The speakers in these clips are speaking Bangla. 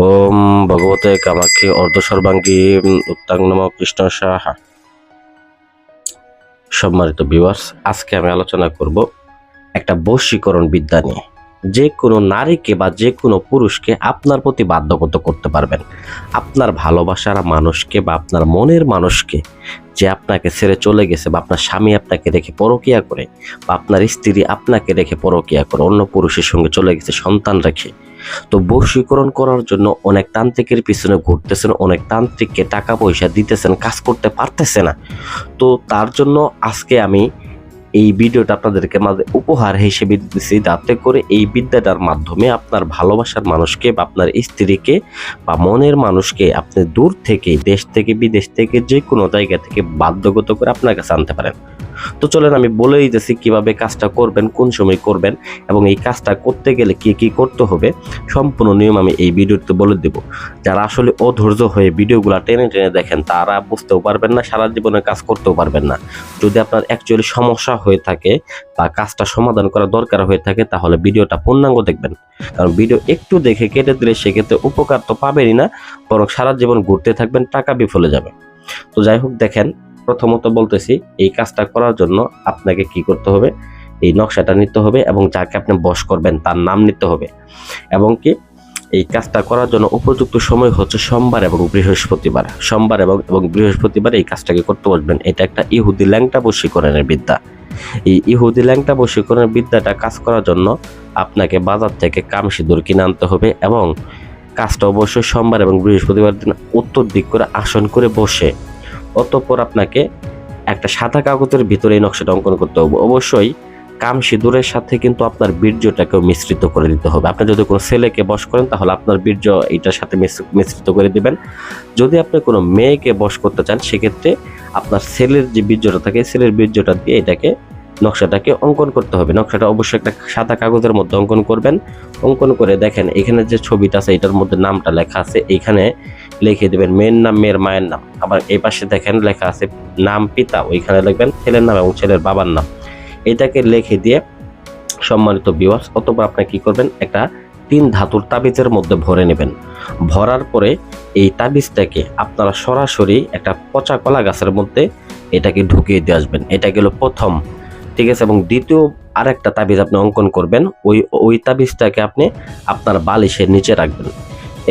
ওম ভগবতে কামাক্ষী অর্ধসর্বাঙ্গী উত্তাং নমঃ কৃষ্ণ সাহা। সম্মানিত ভিউয়ার্স, আজকে আমি আলোচনা করব একটা বশীকরণ বিদ্যা নিয়ে। যে কোনো নারীকে বা যে কোনো পুরুষকে আপনার প্রতি বাধ্যগত করতে পারবেন। আপনার ভালোবাসার মানুষকে বা আপনার মনের মানুষকে, যে আপনাকে ছেড়ে চলে গেছে বা আপনার স্বামী আপনাকে রেখে পরকীয়া করে বা আপনার স্ত্রী আপনাকে রেখে পরকীয়া করে অন্য পুরুষের সঙ্গে চলে গেছে সন্তান রেখে, তো বশীকরণ করার জন্য অনেক তান্ত্রিকের পিছনে ঘুরতেছেন, অনেক তান্ত্রিককে টাকা পয়সা দিতেছেন, কাজ করতে পারতেছে না। তো তার জন্য আজকে আমি এই ভিডিওটা আপনাদেরকে মাঝে উপহার হিসেবে দিতেছি, যাতে করে এই বিদ্যাটার মাধ্যমে আপনার ভালোবাসার মানুষকে বা আপনার স্ত্রীকে বা মনের মানুষকে আপনি দূর থেকে, দেশ থেকে বিদেশ থেকে, যে কোনো জায়গা থেকে বাধ্যগত করে আপনার কাছে আনতে পারেন। তো চলেন আমি বলেই দিতেছি কিভাবে কাজটা করবেন, কোন সময় করবেন এবং এই কাজটা করতে গেলে কি কি করতে হবে, সম্পূর্ণ নিয়ম আমি এই ভিডিওতে বলে দেব। যারা আসলে অধৈর্য হয়ে ভিডিওগুলো টেনে টেনে দেখেন তারা বুঝতেও পারবেন না, সারা জীবনে কাজ করতেও পারবেন না। যদি আপনার অ্যাকচুয়ালি সমস্যা হয়ে থাকে বা কাজটা সমাধান করা দরকার হয়ে থাকে, তাহলে ভিডিওটা পূর্ণাঙ্গ দেখবেন। কারণ ভিডিও একটু দেখে কেটে দিলে সেক্ষেত্রে উপকার তো পাবেনই না, বরং সারা জীবন ঘুরতে থাকবেন, টাকা বিফলে যাবে। তো যাই হোক, দেখেন, প্রথমত বলতেছি, এই কাজটা করার জন্য আপনাকে কি করতে হবে, এই নকশাটা নিতে হবে এবং যাকে আপনি বশ করবেন তার নাম নিতে হবে। এবং কি এই কাজটা করার জন্য উপযুক্ত সময় হচ্ছে সোমবার এবং বৃহস্পতিবার। সোমবার এবং বৃহস্পতিবার এই কাজটাকে করতে বসবেন। এটা একটা ইহুদি ল্যাংটা বশীকরণের বিদ্যা। এই ইহুদি ল্যাংটা বশীকরণের বিদ্যাটা কাজ করার জন্য আপনাকে বাজার থেকে কামসিঁদুর কিনে আনতে হবে এবং কাজটা অবশ্যই সোমবার এবং বৃহস্পতিবার দিন উত্তর দিক করে আসন করে বসে, অতঃপর আপনাকে একটা সাদা কাগজের ভিতরে এই নকশাটা অঙ্কন করতে হবে। অবশ্যই কামসিঁদুরের সাথে কিন্তু আপনার বীর্যটাকেও মিশ্রিত করে দিতে হবে। আপনি যদি কোনো ছেলেকে বশ করেন তাহলে আপনার বীর্য এইটার সাথে মিশ্রিত করে দিবেন। যদি আপনি কোনো মেয়েকে বশ করতে চান সেক্ষেত্রে আপনার ছেলের যে বীর্যটা থাকে, ছেলের বীর্যটা দিয়ে এটাকে নকশাটাকে অঙ্কন করতে হবে। নকশাটা অবশ্যই একটা সাদা কাগজের মধ্যে অঙ্কন করবেন। অঙ্কন করে দেখেন এখানে যে ছবিটা আছে এটার মধ্যে নামটা লেখা আছে, এইখানে লিখে দেবেন মেয়ের নাম, মেয়ের মায়ের নাম। আবার এই পাশে দেখেন লেখা আছে নাম পিতা, ওইখানে লিখবেন ছেলের নাম এবং ছেলের বাবার নাম। এটাকে লিখে দিয়ে সম্মানিত ভিউয়ার্স, অথবা আপনি কি করবেন, একটা 3 ধাতুর তাবিজের মধ্যে ভরে নেবেন। ভরার পরে এই তাবিজটাকে আপনারা সরাসরি একটা পচা কলা গাছের মধ্যে এটাকে ঢুকিয়ে দিয়ে আসবেন। এটা গেল প্রথম, ঠিক আছে। এবং দ্বিতীয় আরেকটা তাবিজ আপনি অঙ্কন করবেন। ওই তাবিজটাকে আপনি আপনার বালিশের নিচে রাখবেন।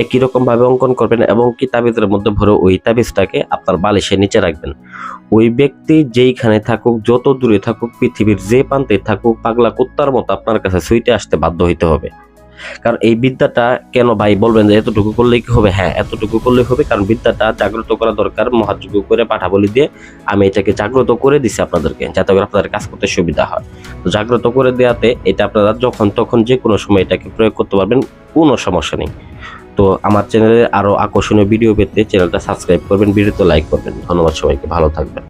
একই রকম ভাবে অঙ্কন করবেন এবং কি তাবিজের মধ্যে ভরে ওই তাবিজটাকে আপনার বালিশের নিচে রাখবেন। ওই ব্যক্তি যেইখানে থাকুক, যত দূরে থাকুক, পৃথিবীর যে প্রান্তে থাকুক, পাগলা কুত্তার মতো আপনার কাছে ছুটে আসতে বাধ্য হইতে হবে। কারণ এই বিদ্যাটা কেন ভাই বলবেন যে এতটুকু করলেই কি হবে? হ্যাঁ, এতটুকু করলেই হবে, কারণ বিদ্যাটা জাগ্রত করা দরকার। মহাযজ্ঞ করে পাঠা বলি দিয়ে আমি এটাকে জাগ্রত করে দিছি আপনাদেরকে, যাতে করে আপনাদের কাজ করতে সুবিধা হয়। তো জাগ্রত করে দেওয়াতে এটা আপনারা যখন তখন যে কোনো সময় এটাকে প্রয়োগ করতে পারবেন, কোনো সমস্যা নেই। তো আমার চ্যানেলে আরো আকর্ষণীয় ভিডিও পেতে চ্যানেলটা সাবস্ক্রাইব করবেন, ভিডিওতে লাইক করবেন। ধন্যবাদ সবাইকে, ভালো থাকবেন।